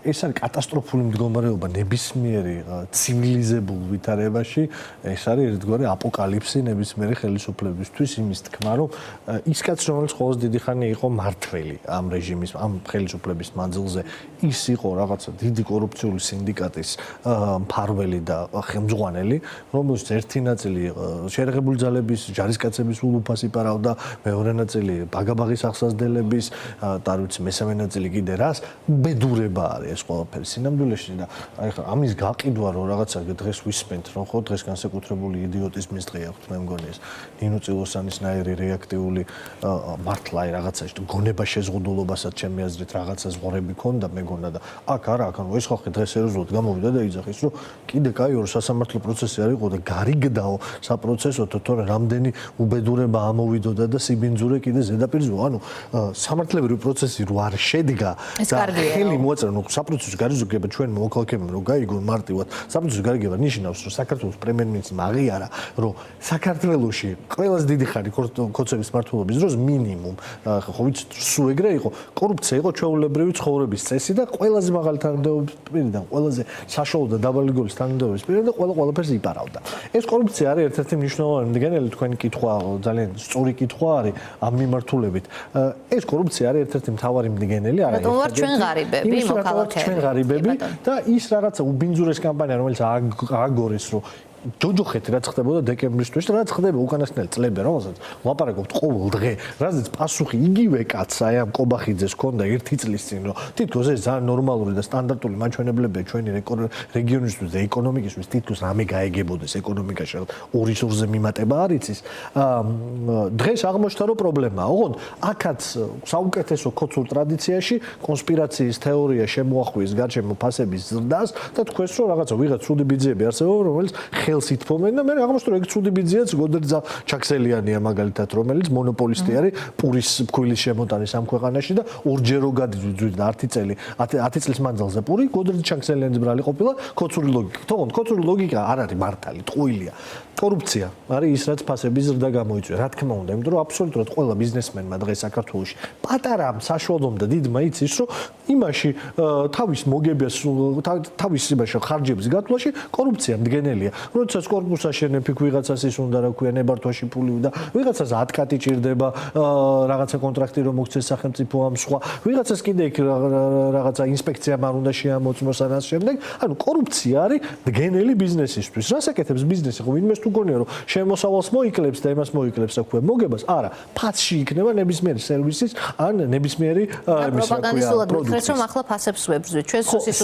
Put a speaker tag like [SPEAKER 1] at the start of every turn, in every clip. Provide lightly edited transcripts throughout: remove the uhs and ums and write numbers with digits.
[SPEAKER 1] ეს არის კატასტროფული მდგომარეობა ნებისმიერი ცივილიზებულ ვითარებაში, ეს არის ერთგვარი აპოკალიფსი ნებისმიერი ხელისუფლებისთვის, იმის თქმა, რომ ის კაცი, რომელიც ყოველს დიდი ხანი იყო მართველი ამ რეჟიმის, ამ ხელისუფლების მანძილზე, ის იყო რაღაცა დიდი კორუფციული სინდიკატის მფარველი და ხელმძღვანელი, რომელშიც ერთი ნაწილი შეერაღებული ძალების ჯარისკაცების ულუფას იპარავდა, მეორე ნაწილი ბაგაბაღის აღსაზრდელების და არ ვიცი მესამე ნაწილი კიდე რას, უბედურება არის ეს ყველაფერი სინამდვილეში და აი ხა ამის გაყიდვა რომ რაღაცა დღეს ვისმენთ რომ ხო დღეს განსაკუთრებული იდიოტიზმის დღეა ხო მე მგონი ეს ნინო წილოსანისნაირი რეაქტიული მართლა აი რაღაცაში გონება შეზღუდულობასაც ჩემი აზრით რაღაცა ზღვრები ქონდა მეგონა და აქ არა აქ ანუ ეს ხალხი დღეს სერიოზულად გამოვიდა და იძახის რომ კიდე კაიო რომ სასამართლო პროცესი არ იყო და გარიგდაო საპროცესოთო თორე რამდენი უბედურება ამოვიდოდა და სიბინძურე კიდე ზედაპირზე ანუ სამართლებრივი პროცესი რო არ შედგა და ხელი მოაწერა ნუ საპროცესო გარიგება ჩვენ მოქალაქეებმა რომ გაიგონ მარტივად საპროცესო გარიგება ნიშნავს რომ საქართველოს პრემიერ-მინისტრმა აღიარა რომ საქართველოში ყველაზე დიდი ხანი კოცების მმართველობის დროს მინიმუმ ხო ვიცით სუ ეგრე იყო კორუფცია იყო ჩვეულებრივი ცხოვრების წესი და ყველაზე მაღალი თანამდებობის პირიდან ყველაზე საშუალო და დაბალი გოლის თანამდებობის პირიდან და ყველაფერს იპარავდა ეს კორუფცია არის ერთ-ერთი მნიშვნელოვანი მდგენელი თქვენი კითხვა ძალიან სწორი კითხვა არის ამ მიმართულებით ეს კორუფცია არის ერთ-ერთი მთავარი მდგენელი არა
[SPEAKER 2] ერთ-ერთი ჩვენ ღარიბები მოქალაქეები
[SPEAKER 1] ჩვენ ღარიბები და ის რაღაცა უბინძურეს კამპანია რომელიც ააგორეს რომ ჯოჯოხეთი რაც ხდებოდა დეკემბრისთვის რაც ხდება უკანასკნელი წლები რომელსაც ლაპარაკობთ ყოველ დღე რაზეც პასუხი იგივე კაცს აი ამ კობახიძეს ჰქონდა ერთი წლის წინ რომ თითქოს ეს ძალიან ნორმალური და სტანდარტული მაჩვენებლებია ჩვენი რეგიონისთვის და ეკონომიკისთვის თითქოს რამე გაეგებოდეს ეკონომიკაში ორი სურზე მიმატება არ იცის დღეს აღმოჩნდა რომ პრობლემაა ოღონდ აქაც საუკეთესო ქოცურ ტრადიციაში კონსპირაციის თეორია შემოახვიეს გარშემო ფასების ზრდას და თქვენს რომ რაღაცა ვიღაც ცუდი ბიძიები არსებობა რომელიც ხელს ითმობენ და მე აღმოჩნდა რომ ეგ ცუდი ბიძიაც გოდერძა ჩაქსელიანია მაგალითად რომელიც მონოპოლისტი არის პურის ფქვილის შემოტანის ამ ქვეყანაში და ორჯერო გადიძვით და 10 წელი 10 წლის მანძილზე პური გოდერძა ჩაქსელიანის ბრალი ყოფილა ქოცური ლოგიკა თქო ქოცური ლოგიკა არ არის მართალი ტყუილია კორუფცია არის ის რაც ფასების ზრდა გამოიწვია რა თქმა უნდა იმიტომ რომ აბსოლუტურად ყველა ბიზნესმენმა დღეს საქართველოში პატარა საშუალომ და დიდმა იცის რომ იმაში თავის მოგებას თავის იმაში ხარჯების გათვლაში კორუფცია მდგენელია როდესაც კორპუს აშენებ იქ ვიღაცას ის უნდა რა ქვია ნებართვაში ფული და ვიღაცას 10 კატი ჭირდება რაღაცა კონტრაქტი რომ მოგცეს სახელმწიფო ამ სხვა ვიღაცას კიდე იქ რაღაცა ინსპექციამ არ უნდა შეამოწმოს ან ამ შემდეგ ანუ კორუფცია არის მდგენელი ბიზნესისთვის რას აკეთებს ბიზნესი ხო ვინმეს თუ გონია რომ შემოსავალს მოიკლებს და იმას მოიკლებს აქვე მოგებას არა ფასში იქნება ნებისმიერი სერვისის ან ნებისმიერი იმის რა ქვია
[SPEAKER 2] პროდუქტი რომ ახლა ფასებს ვებრძვით ჩვენ სუსის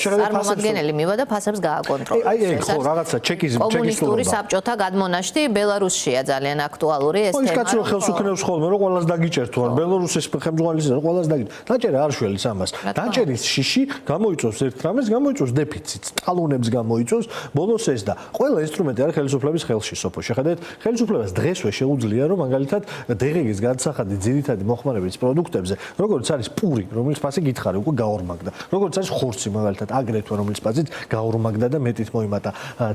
[SPEAKER 2] წარმომადგენელი მივა და ფასებს გააკონტროლებს
[SPEAKER 1] აი ეგ ხო რაღაცა ჩეკის
[SPEAKER 2] კომუნისტური საბჭოთა გადმონაშთი ბელარუსშია ძალიან აქტუალური ეს თემა.
[SPEAKER 1] ის კაცი რომ ხელს უქნევს ხოლმე რომ ყველას დაგიჭერთ ან ბელარუსის ხელმძღვანელის რომ ყველას დაგიჭერთ. დაჭერა არ შველის ამას. დაჭერის შიში გამოიწვევს ერთ რამეს, გამოიწვევს დეფიციტს, ტალონებს გამოიწვევს, ბოლოს ეს და ყველა ინსტრუმენტი არის ხელისუფლების ხელში სოფო. შეხედეთ, ხელისუფლებას დღესვე შეუძლია რომ მაგალითად დღეგის გადასახადი ძირითადი მოხმარების პროდუქტებზე, როგორც არის პური, რომელიც ფასი გითხარი უკვე გაორმაგდა. როგორც არის ხორცი მაგალითად აგრეთვე რომელიც ფასით გაორმაგდა და მეტით მოიმატა.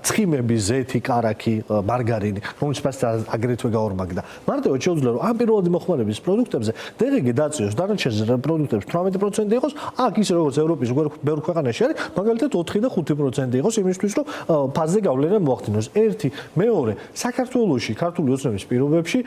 [SPEAKER 1] ცხიმები, ზეთი, კარაქი, მარგარინი, რომელიც ფასით აგრეთვე გაორმაგდა. მარტივად შეუძლია რომ ამ პირველადი მოხმარების პროდუქტებზე დღეგ დაწიოს დანარჩენ პროდუქტებს 18% იყოს, აქ ის როგორც ევროპის ბევრ ქვეყანაში არის, მაგალითად 4 და 5% იყოს იმისთვის რომ ფასზე გავლენა მოახდინოს. ერთი, მეორე, საქართველოში ქართული ოცნების პირობებში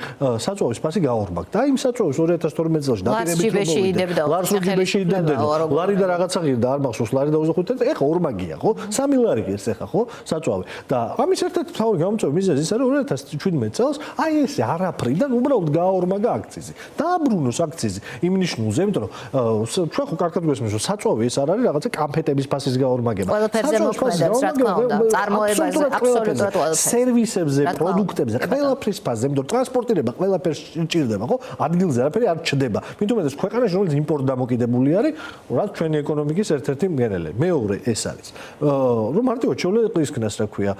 [SPEAKER 1] საწვავის ფასი გაორმაგდა. იმ საწვავის 2012 წელს დაპირებით ლარსუჯიბეში იდებდა. ლარი და რაღაცა ღირდა არ მახსოვს ლარი და 25 ეხა ორმაგია, ხო? 3 ლარი გერს ეხა, ხო? საწვავი. და ამის ერთ-ერთი მთავარი გამოწვევა მიზეზი ის არის 2017 წელს აი ეს არაფრიდან უბრალოდ გააორმაგა აქციზი. დააბრუნოს აქციზი იმ ნიშნულზე, იმიტომ რომ ჩვენ ხო კარგად გვესმის რომ საწვავი ეს არ არის რაღაცა კამფეტების ფასის გაორმაგება.
[SPEAKER 2] ყველაფერზე მოქმედებს რა თქმა უნდა, წარმოებაზე აბსოლუტურად ყველაფერზე.
[SPEAKER 1] სერვისებზე, პროდუქტებზე, ყველაფრის ფასზე, იმიტომ რომ ტრანსპორტირება ყველაფერს ჭირდება, ხო? ადგილზე არაფერი არ ჩდება. მით უმეტეს ქვეყანაში რომელიც იმპორტ დამოკიდებული არის, რაც ჩვენი ეკონომიკის ერთ-ერთი მგენელი. მეორე ეს არის. რომ მარტივად შეუძლია ყისკნას რა ქვია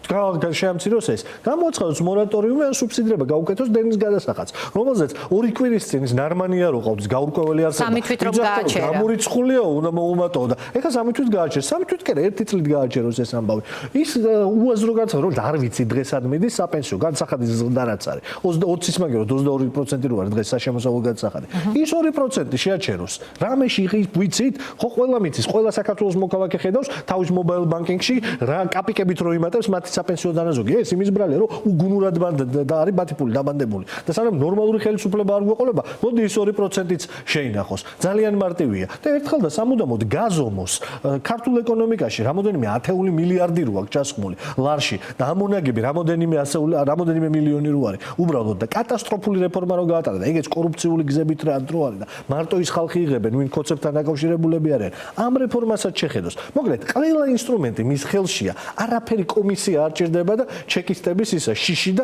[SPEAKER 1] შეამციროს ეს. გამოაცხადოს მორატორიუმი ან სუბსიდირება გაუკეთოს დენის გადასახადს, რომელზეც 2 კვირის წინ ნარმანი არ უყავდეს გაურკვეველი არსება.
[SPEAKER 2] 3 თვით რომ გააჩერა.
[SPEAKER 1] გამორიცხულია უნდა მოუმატო და ეხლა 3 თვით გააჩერს. 3 თვით კი არა, 1 წლით გააჩეროს ეს ამბავი. ის უაზრო განცხადება, რომ არ ვიცი დღესად მიდის საპენსიო განსახადის ზრდა რაც არის. 20-ის მაგერო 22% რო არის დღეს საშემოსავლო განსახადი. ის 2% შეაჩეროს. რამეში ვიცით, ხო ყველა მიცის, ყველა საქართველოს მოქალაქე ხედავს თავის მობაილ ბანკინგში რა კაპიკებით რო იმატებს მათი საპენსიო დანაზოგი. ეს იმის ბრალია, რომ უგუნურად და არის ბათიფული დაბანდებული. და სანამ ნორმალური ხელისუფლება არ გვეყოლება, მოდი ის 2%-იც შეინახოს. ძალიან მარტივია. და ერთხელ და სამუდამოდ გაზომოს ქართულ ეკონომიკაში რამოდენიმე ათეული მილიარდი რო აქვს ჩასხმული ლარში და ამონაგები რამოდენიმე მილიონი რო არის. უბრალოდ და კატასტროფული რეფორმა რო გაატარა და ეგეც კორუფციული გზებით რა დრო არის და მარტო ის ხალხი იღებენ, ვინ კოცებთან დაკავშირებულები არიან. ამ რეფორმასაც შეხედოს. მოკლედ, ყველა ინსტრუმენტი მის ხელშია. არაფერი კომისია არ ჭირდება და ჩეკისტების ისა შიში და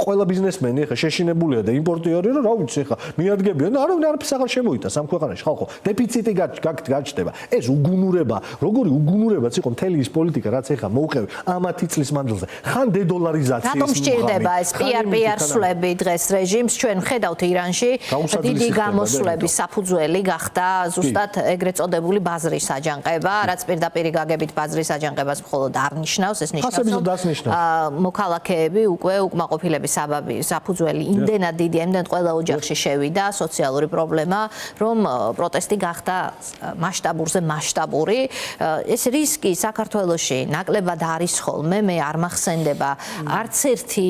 [SPEAKER 1] ყველა ბიზნესმენი ეხა შეშინებულია და იმპორტიორი რომ რა ვიცი ეხა მიადგებიან და არავინ არაფერს აღარ შემოიტანს ამ ქვეყანაში ხალხო. დეფიციტი გაჩნდება. ეს უგუნურება, როგორი უგუნურებაც იყო მთელი ის პოლიტიკა რაც ეხა მოუყევი ამ 10 წლის მანძილზე. ხან დედოლარიზაციის
[SPEAKER 2] რატომ სჭირდება ეს PR სვლები დღეს რეჟიმს? ჩვენ ხედავთ ირანში დიდი გამოსვლები საფუძველი გახდა ზუსტად ეგრეთ წოდებული ბაზრის აჯანყება, რაც პირდაპირ გაგებით ბაზრის აჯანყებას მხოლოდ არ ნიშნავს, ეს ნიშნავს რომ მოქალაქეები უკვე უკმაყოფილების საფუძველი იმდენად დიდია, იმდენად ყველა ოჯახში შევიდა სოციალური პრობლემა, რომ პროტესტი გახდა მასშტაბური. ეს რისკი საქართველოში ნაკლებად არის ხოლმე, მე არ მახსენდება არც ერთი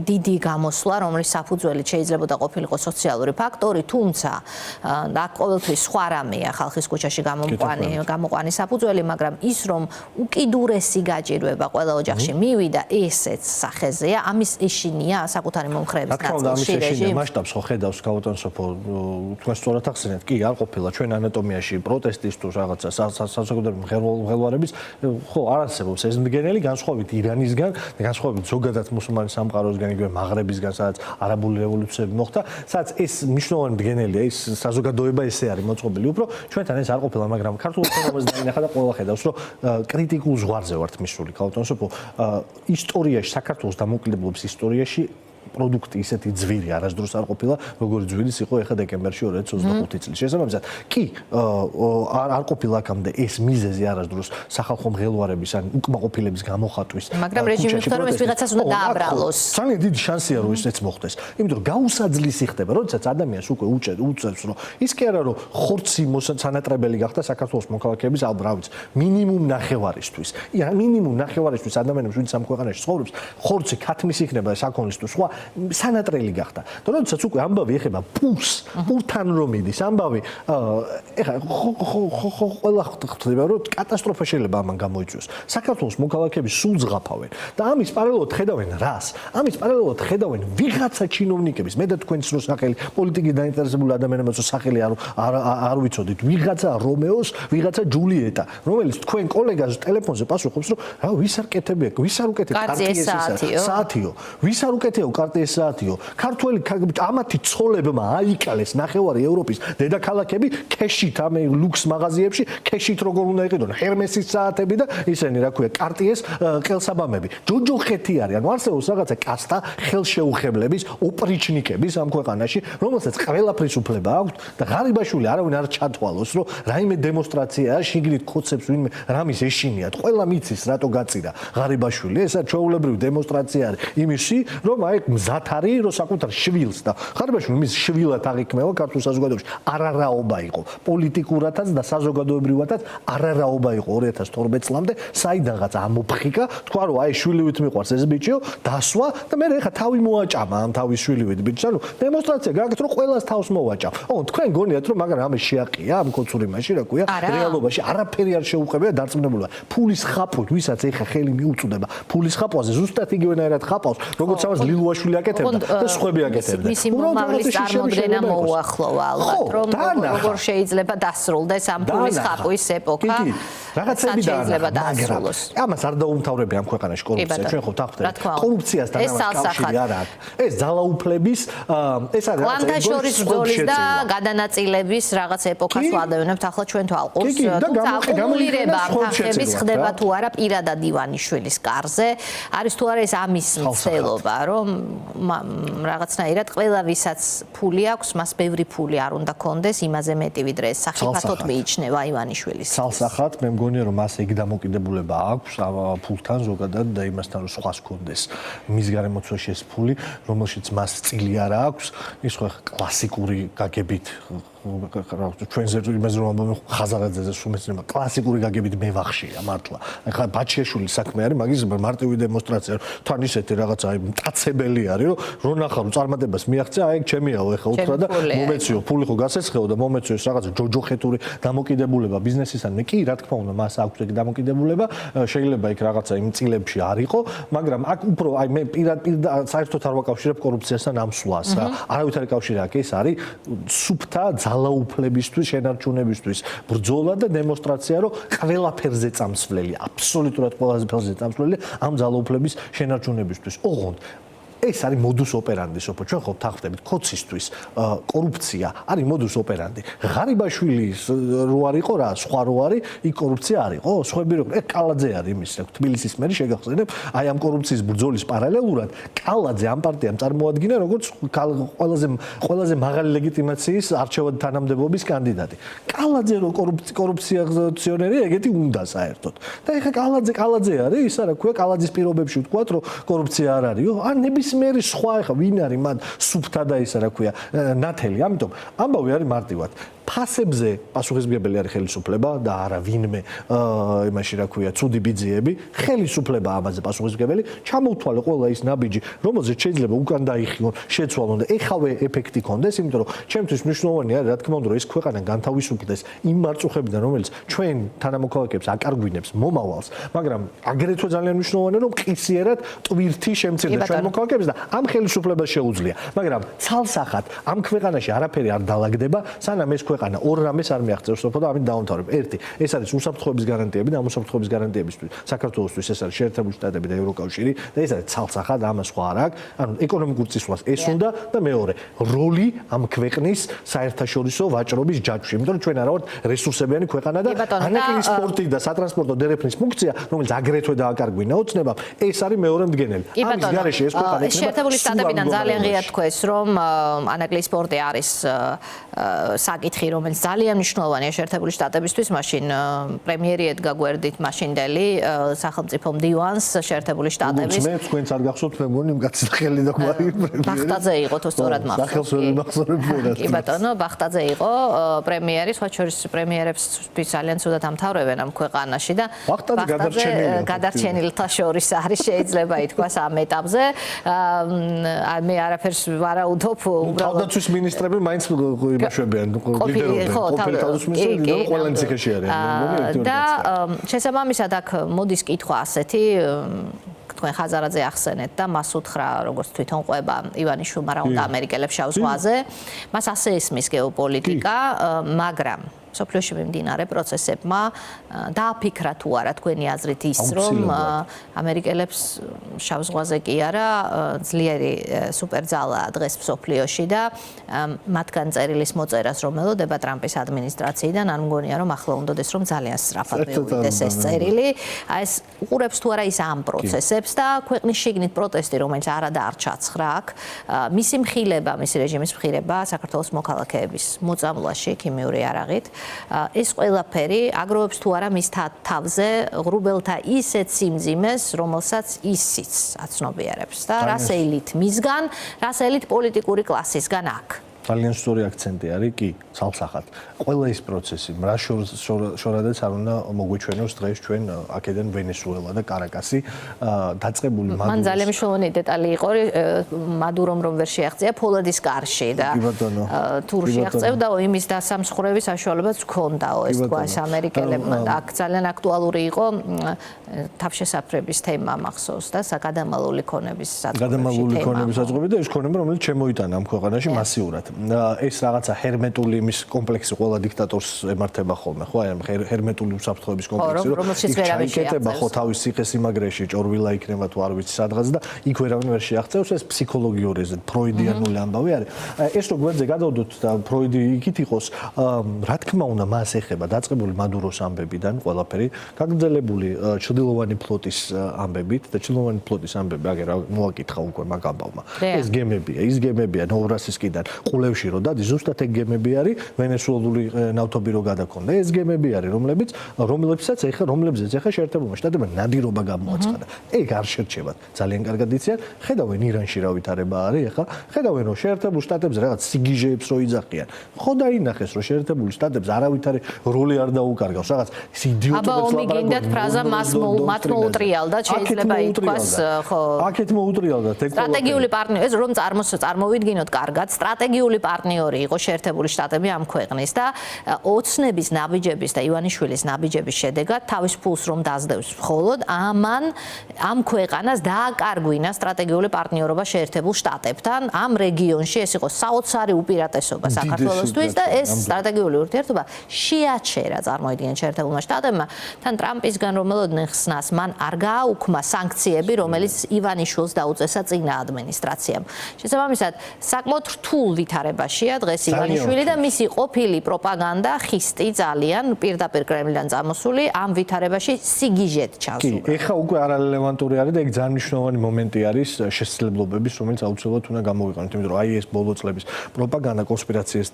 [SPEAKER 2] დიდი გამოსვლა, რომლის საფუძველით შეიძლება ყოფილიყო სოციალური ფაქტორი, თუმცა და ყოველთვის სხვა რამეა ხალხის ქუჩაში გამოყვანი საფუძველი, მაგრამ ის რომ უკიდურესი გაჭირვება ყველა ოჯახში მივიდა, ესეც სახეზეა, ამის ეშინია საკუთარი მომხრეების ნაწილში რეჟიმს.
[SPEAKER 1] მასშტაბს ხო ხედავს გაუტანსოფო, თქვენ სწორად ახსენეთ, კი არ ყოფილა ჩვენ ანატომიაში პროტესტის თუ რაღაცა საზოგადოებრივი მღელვარების, ხო არ არსებობს ეს მდგენელი, განსხვავებით ირანისგან, განსხვავებით ზოგადად მუსულმანი სამყაროსგან, იგივე მაღრებისგან, სადაც არაბული რევოლუციები მოხდა, სადაც ეს მნიშვნელოვანი მდგენელია, ის საზოგადოება ესე არის მოწყობილი, უფრო ჩვენთან ეს არ ყოფილა, მაგრამ ქართულ ეკონომიკას დაინახა და ყველა ხედავს, რომ კრიტიკულ ზღვარზე ვართ მისული გაუტანსოფო. ისტორიაში, საქართველოს დამოუკიდებლობის ისტორიაში პროდუქტი ისეთი ძვირი არასდროს არ ყოფილა, როგორც ძვირის იყო ეხა დეკემბერში 2025 წლის. შესაბამისად, კი არ ყოფილა აქამდე ეს მიზეზი არასდროს სახალხო მღელვარების ან უკმაყოფილების გამოხატვის.
[SPEAKER 2] მაგრამ რეჟიმი ხვდა რომ ეს ვიღაცას უნდა დააბრალოს.
[SPEAKER 1] ძალიან დიდი შანსია რომ ესეც მოხდეს. იმიტომ რომ გაუსაძლისი ხდება, როდესაც ადამიანს უკვე უწევს რომ ის კი არა რომ ხორცი სანატრებელი გახდა საქართველოს მოქალაქეების ალბრავიც მინიმუმ ნახევარისთვის. მინიმუმ ნახევარისთვის ადამიანებს ვინც ამ ქვეყანაში ცხოვრობს, ხორცი ქათმის იქნება საქონლის თუ სხვა სანატრელი გახდა. და როდესაც უკვე ამბავი ეხება პურთან რომ მიდის ამბავი, ეხა ყველა ხდება რომ კატასტროფა შეიძლება ამან გამოიწვიოს. საქართველოს მოქალაქეები სულ ზღაფავენ და ამის პარალელურად ხედავენ რას? ამის პარალელურად ხედავენ ვიღაცა ჩინოვნიკების, მე და თქვენს რო სახელი პოლიტიკით დაინტერესებული ადამიანებიც რო სახელი არ ვიცოდით, ვიღაცა რომეოს, ვიღაცა ჯულიეტა, რომელიც თქვენ კოლეგას ტელეფონზე პასუხობს, რომ რა ვის არ კეთებია, ვის არ უკეთებ კარტიეს საათიო, ვის არ უკეთეო კარტიეს საათიო. ქართველი ამათი ცოლებმა აიკალეს ნახევარი ევროპის დედაქალაქები ქეშით ამ ლუქს მაღაზიებში, ქეშით როგორ უნდა იყიდონ ჰერმესის საათები და ისენი რა ქვია კარტიეს ყელსაბამები. ჯოჯოხეთი არის, ანუ არსებობს რაღაცა კასტა ხელშეუხებლების, ოპრიჩნიკების ამ ქვეყანაში, რომელსაც ყველაფრის უფლება აქვს და ღარიბაშვილი არავინ არ ჩათვალოს, რომ რაიმე დემონსტრაცია შიგნით კოცებს ვინმე რამის ეშინიათ. ყველა მიცის რატო გაწირა ღარიბაშვილი, ესა ჩვეულებრივი დემონსტრაცია არის იმისი, რომ აი მზად არის, რომ საკუთარ შვილს და ღარიბაშვილი მის შვილად აღიქმევა ქართულ საზოგადოებაში. არარაობა იყო პოლიტიკურათაც და საზოგადოებრივათაც არარაობა იყო 2012 წლამდე, საიდანღაც ამოფხიკა, თქვა რომ აი შვილივით მიყვარს ეს ბიჭიო, დასვა და მე ეხა თავი მოაჭამა ამ თავის შვილივით ბიჭს, ანუ დემონსტრაცია გააკეთე, რომ ყველას თავს მოვაჭავ. თქვენ გონიათ რომ მაგრამ ამის შეაყია ამ კოცურიმაში, რა ქვია, რეალობაში არაფერი არ შეუყებია დარწმუნებულობა. ფულის ხაპვით, ვისაც ეხა ხელი მიუწვდება, ფულის ხაპვაზე ზუსტად იგივენაირად ხაპავს, როგორც ამას ლილუაშვილი აკეთებდა და სხვები აკეთებდნენ.
[SPEAKER 2] მისი მომავლის წარმოდგენა მოუახლოვა ალბათ, რომ როგორ შეიძლება დასრულდეს ამ ფულის ხაპვის ეპოქა.
[SPEAKER 1] რაღაცები
[SPEAKER 2] შეიძლება
[SPEAKER 1] მაგრამ
[SPEAKER 2] დაასრულოს.
[SPEAKER 1] ამას არ დაუმთავრებია ამ ქვეყანაში კორუფცია. ჩვენ ხო თავხდებით. კორუფციასთან ამას კავშირი არ აქვს. ეს ძალაუფლების ეს არის
[SPEAKER 2] კლანთა შორის ბრძოლის და გადანაწილების რაღაც ეპოქას ვადევნებთ ახლა ჩვენ თვალყურს. თუმცა აკუმულირება ამ თანხების ხდება თუ არა პირადად ივანიშვილის კარზე. არის თუ არა ეს ამის მცდელობა, რომ რაღაცნაირად ყველა ვისაც ფული აქვს, მას ბევრი ფული არ უნდა კონდეს, იმაზე მეტი ვიდრე ეს საფათოდ მიიჩნევა ივანიშვილის.
[SPEAKER 1] ცალსახად მე მგონია რომ მას ეგ დამოკიდებულება აქვს ფულთან ზოგადად და იმასთან რომ სხვას კონდეს მის გარემოცვაში ეს ფული, რომელშიც მას წილი არ აქვს, ის ხო კლასიკური გაგებით ჩვენზე იმაზე რომ ამბობენ ხაზარაძეზე სუმეცნება კლასიკური გაგებით მევახშია მართლა. ახლა ბაჩიაშვილის საქმე არის მაგის მარტივი დემონსტრაცია რომ თან ისეთი რაღაცა აი მტაცებელი არის რომ ნახავ წარმატებას მიაღწია აი ეგ ჩემიაო ეხა უთხრა და მომეციო ფული ხო გასეცხეო და მომეციო ეს რაღაცა ჯოჯოხეთური დამოკიდებულება ბიზნესისადმი კი რა თქმა უნდა მას აქვს ეგ დამოკიდებულება შეიძლება იქ რაღაცა იმ წილებში არ იყო მაგრამ აქ უფრო აი მე პირადად საერთოდ არ ვაკავშირებ კორუფციასთან ამ სვლას რა არავითარი კავშირი აქ ეს არის სუფთა ძალაუფლებისთვის, შენარჩუნებისთვის ბრძოლა და დემონსტრაცია, რომ ყველაფერზე წამსვლელი, აბსოლუტურად ყველაფერზე წამსვლელი ამ ძალაუფლების შენარჩუნებისთვის. ოღონდ ეს არის modus operandi, სოფო ჩვენ ხო თანხმდებით კოცისთვის კორუფცია არის modus operandi. ღარიბაშვილის რო არ იყო რა, სხვა რო არის, იქ კორუფცია არ იყო. სხვები რო კალაძე არის იმის, თბილისის მერი შეგახსენებ, აი ამ კორუფციის ბრძოლის პარალელურად კალაძე ამ პარტიამ წარმოადგინა როგორც ყველაზე მაღალი ლეგიტიმაციის არჩევად თანამდებობის კანდიდატი. კალაძე რო კორუფციონერი ეგეთი უნდა საერთოდ. და ეხა კალაძე არის, ის არა ქვია კალაძის პირობებში ვთქვათ, რომ კორუფცია არ არისო. ან ნებისმიერი სხვა ეხა ვინ არის მან სუფთა და ისა რა ქვია ნათელი. ამიტომ ამბავი არის მარტივად ფასებზე პასუხისმგებელი არის ხელისუფლება და არა ვინმე იმაში რა ქვია ცუდი ბიძიები ხელისუფლება ამაზე პასუხისმგებელი ჩამოუთვალე ყველა ის ნაბიჯი რომელზეც შეიძლება უკან დაიხიონ შეცვალონ და ეხავე ეფექტი კონდეს იმიტომ რომ ჩემთვის მნიშვნელოვანია რა თქმა უნდა რომ ეს ქვეყანა განთავისუფლდეს იმ მარწუხებიდან რომელიც ჩვენ თანამოქალაქეებს აკარგვინებს მომავალს მაგრამ აგრეთვე ძალიან მნიშვნელოვანია რომ ყისიერად ტვირთი შემცირდეს ჩვენ მოქალაქეებს და ამ ხელისუფლებას შეუძლია მაგრამ ცალსახად ამ ქვეყანაში არაფერი არ დაალაგდება სანამ ეს ქვეყანა ორ რამეს არ მიაღწევს სოფო და ამით დავამთავრებ. ერთი, ეს არის უსაფრთხოების გარანტიები და ამ უსაფრთხოების გარანტიებისთვის საქართველოსთვის ეს არის შეერთებული შტატები და ევროკავშირი და ეს არის ცალსახად ამას სხვა არ აქვს. ანუ ეკონომიკურ წისვლას ეს უნდა და მეორე, როლი ამ ქვეყნის საერთაშორისო ვაჭრობის ჯაჭვში. იმიტომ რომ ჩვენ არა ვართ რესურსებიანი ქვეყანა და ანაკლის სპორტი და სატრანსპორტო დერეფნის ფუნქცია, რომელიც აგრეთვე დააკარგვინა ოცნებამ, ეს არის მეორე მდგენელი. ამის გარეშე ეს ქვეყანა იქნება
[SPEAKER 2] შეერთებული შტატებიდან ძალიან ღიად თქვეს, რომ ანაკლის სპორტი არის საკითხი რომელიც ძალიან მნიშვნელოვანია შეერთებული შტატებისთვის, მაშინ პრემიერი ედგა გვერდით მაშინდელი სახელმწიფო მდივანს შეერთებული შტატების.
[SPEAKER 1] მე თქვენც არ გახსოვთ მე მგონი მკაცი ხელი და გვარი პრემიერი.
[SPEAKER 2] ბახტაძე იყო თუ სწორად მახსოვს.
[SPEAKER 1] სახელმწიფო მახსოვებია.
[SPEAKER 2] კი ბატონო, ბახტაძე იყო პრემიერი, სხვა შორის პრემიერებს ძალიან ცუდად ამთავრებენ ამ ქვეყანაში და
[SPEAKER 1] ბახტაძე
[SPEAKER 2] გადარჩენილთა შორის არის შეიძლება ითქვას ამ ეტაპზე. მე არაფერს ვარაუდობ,
[SPEAKER 1] უბრალოდ თავდაცვის მინისტრები მაინც იმაშვებიან
[SPEAKER 2] და შესაბამისად აქ მოდის კითხვა ასეთი თქვენ ხაზარაძე ახსენეთ და მას უთხრა როგორც თვითონ ყვება ივანიშვილმა რა უნდა ამერიკელებს შავ ზღვაზე მას ასე ესმის გეოპოლიტიკა მაგრამ სოფლიოში მიმდინარე პროცესებმა დააფიქრა თუ არა თქვენი აზრით ის რომ ამერიკელებს შავ ზღვაზე კი არა ძლიერი სუპერძალა დღეს სოფლიოში და მათგან წერილის მოწერას რომ ელოდება ტრამპის ადმინისტრაციიდან არ მგონია რომ ახლა უნდადეს რომ ძალიან სწრაფად მივიდეს ეს წერილი აი ეს უყურებს თუ არა ის ამ პროცესებს და ქვეყნის შიგნით პროტესტი რომელიც არადარჩა ცხრა აქ მისი მხილება მისი რეჟიმის მხილება საქართველოს მოქალაქეების მოწამვლაში ქიმიური არაღით ეს ყველაფერი აგროვებს თუ არა მის თავზე ღრუბელთა ისეთ სიმძიმეს, რომელსაც ისიც აცნობიერებს და რას ელით მისგან, რას ელით პოლიტიკური კლასისგან აქ.
[SPEAKER 1] ძალიან სწორი აქცენტი არის კი, ცალსახად. ყველა ის პროცესი, რა შორადაც არ უნდა მოგვიჩვენოს დღეს ჩვენ აქედან ვენესუელა და კარაკასი დაწყებული მადურო. მან
[SPEAKER 2] ძალიან მნიშვნელოვანი დეტალი იყო მადურომ რომ ვერ შეაღწია ფოლადის კარში და თუ შეაღწევდა იმის დასამსხვრევის საშუალებაც ჰქონდაო ეს თქვა ეს ამერიკელებმა და აქ ძალიან აქტუალური იყო თავშესაფრების თემა მახსოვს და გადამალული ქონების საწყობი.
[SPEAKER 1] გადამალული ქონების საწყობი და ეს ქონება რომელიც შემოიტანა ამ ქვეყანაში მასიურად. ეს რაღაცა ჰერმეტული იმის კომპლექსი ყველა დიქტატორს ემართება ხოლმე, ხო? აი ჰერმეტული უსაფრთხოების კომპლექსი, ჩაიკეტება ხო თავის ციხესიმაგრეში, ჭორვილა იქნება თუ არ ვიცი სადღაც და იქ ვერავინ ვერ შეაღწევს, ეს ფსიქოლოგიური ფროიდიანული ამბავი არის. ეს რო გვერდზე გადავდოთ და ფროიდი იქით იყოს, რა თქმა უნდა, მას ეხება დაწყებული მადუროს ამბებიდან ყველაფერი, გაგრძელებული ჩრდილოვანი ფლოტის ამბებით და ჩრდილოვანი ფლოტის ამბები აგერ მოაკითხა უკვე მაგ ამბავმა. ეს გემებია, ის გემებია ნოვრასისკიდან ყულევში რო დადის, ზუსტად ეგ გემები არის ვენესუელური ნავთობი რო გადაქონდა. ეს გემები არის, რომლებსაც ეხა შეერთებულმა შტატებმა ნადირობა გამოაცხადა. ეგ არ შერჩევათ. ძალიან კარგად იციან, ხედავენ ირანში რა ვითარება არის ეხა, ხედავენ რომ შეერთებულ შტატებზე რაღაც სიგიჟეებს რო იძახიან. ხო დაინახეს რომ შეერთებული შტატებს არავითარი როლი არ დაუკარგავს. რაღაც ის იდიოტებს
[SPEAKER 2] აბა ომი გინდათ ფრაზა მათ მოუტრიალდა, შეიძლება ითქვას, ხო.
[SPEAKER 1] აქეთ მოუტრიალდა ეგ
[SPEAKER 2] სტრატეგიული პარტნიორი, ეს რომ წარმოვიდგინოთ კარგად, სტრატეგიული პარტნიორი იყო შეერთებული შტატები ამ ქვეყნის და ოცნების ნაბიჯების და ივანიშვილის ნაბიჯების შედეგად თავის ფულს რომ დაძდევს მხოლოდ ამ ქვეყანას დააკარგვინა სტრატეგიული პარტნიორობა შეერთებულ შტატებთან ამ რეგიონში. ეს იყო საოცარი უპირატესობა საქართველოსთვის და ეს სტრატეგიული ურთიერთობა შეაჩერა წარმოიდგინეთ შეერთებულმა შტატებმა თან ტრამპისგან რომ ელოდნენ ხსნას მან არ გააუქმა სანქციები რომელიც ივანიშვილს დაუწესა წინა ადმინისტრაციამ. შესაბამისად საკმაოდ რთულ ვითარებაშია დღეს ივანიშვილი და მისი ყოფილი პროპაგანდა ხისტი ძალიან პირდაპირ კრემლიდან წამოსული ამ ვითარებაში სიგიჟეთ ჩანს.
[SPEAKER 1] კი, ეხა უკვე არარელევანტური არის და ეგ ძალიან მნიშვნელოვანი მომენტი არის შესაძლებლობების, რომელიც აუცილებლად უნდა გამოვიყენოთ, იმიტომ რომ აი ეს ბოლო წლების პროპაგანდა, კონსპირაციის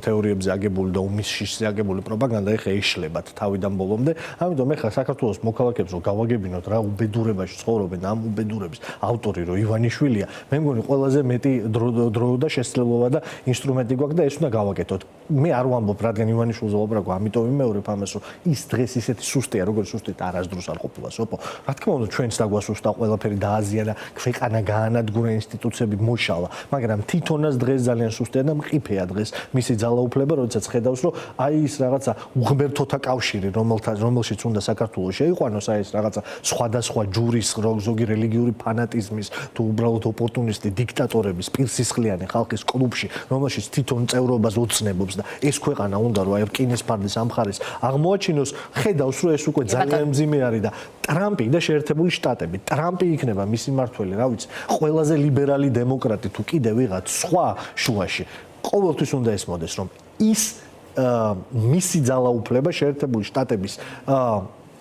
[SPEAKER 1] თეორიებზე აგებული და უმისშიშზე აგებული პროპაგანდა ეხა ეშლებათ თავიდან ბოლომდე. ამიტომ ეხა საქართველოს მოქალაქეებს რომ გავაგებინოთ რა უბედურებაში ცხოვრობენ ამ უბედურების ავტორი რომ ივანიშვილია, მე მგონი ყველაზე მეტი დრო და შესაძლებლობა და ინსტრუმენტი გვაქვს და ეს უნდა გავაკეთოთ. მე არ ვამბობ, რადგან ივანიშვილზე ვლაპარაკობ, ამიტომ ვიმეორებ ამას, რომ ის დღეს ისეთი სუსტია, როგორც სუსტი არასდროს არ ყოფილა სოფო. რა თქმა უნდა, ჩვენც დაგვასუსტა ყველაფერი დააზიანა, ქვეყანა გაანადგურა, ინსტიტუციები მოშალა, მაგრამ თვითონაც დღეს ძალიან სუსტია და მყიფეა დღეს მისი ძალაუფლება, როდესაც ხედავს, რომ აი ის რაღაცა უღმერთოთა კავშირი, რომელშიც უნდა საქართველოს შეიყვანოს, აი ეს რაღაცა სხვადასხვა ჯურის, ზოგი რელიგიური ფანატიზმის თუ უბრალოდ ოპორტუნისტი დიქტატორების პირსისხლიანი ხალხის კლუბში, რომელშიც თვითონ წევრობას ოცნებობს და ეს ქვეყანა უნდა რომ აი რკინის ფარდის ამ მხარეს აღმოაჩინოს, ხედავს რომ ეს უკვე ძალიან მძიმე არის და ტრამპი და შეერთებული შტატები, ტრამპი იქნება მისი მმართველი, რა ვიცი, ყველაზე ლიბერალი დემოკრატი თუ კიდე ვიღაც სხვა შუაში. ყოველთვის უნდა ესმოდეს რომ ის მისი ძალაუფლება შეერთებული შტატების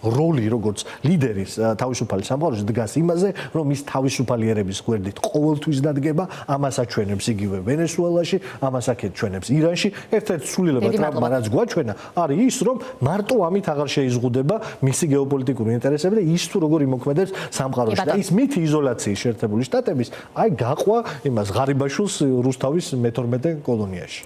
[SPEAKER 1] როლი როგორც ლიდერის თავისუფალი სამყაროში დგას იმაზე, რომ ის თავისუფალი ერების გვერდით ყოველთვის დადგება, ამას აჩვენებს იგივე ვენესუელაში, ამას აჩვენებს ირანში. ერთ-ერთი სულილება ტრამპმა რაც გვაჩვენა, არის ის, რომ მარტო ამით აღარ შეიზღუდება მისი გეოპოლიტიკური ინტერესები და ის თუ როგორ იმოქმედებს სამყაროში და ის მითი იზოლაციის შეერთებული შტატების, აი გაყვა იმას ღარიბაშვილს რუსთავის მე-12 კოლონიაში.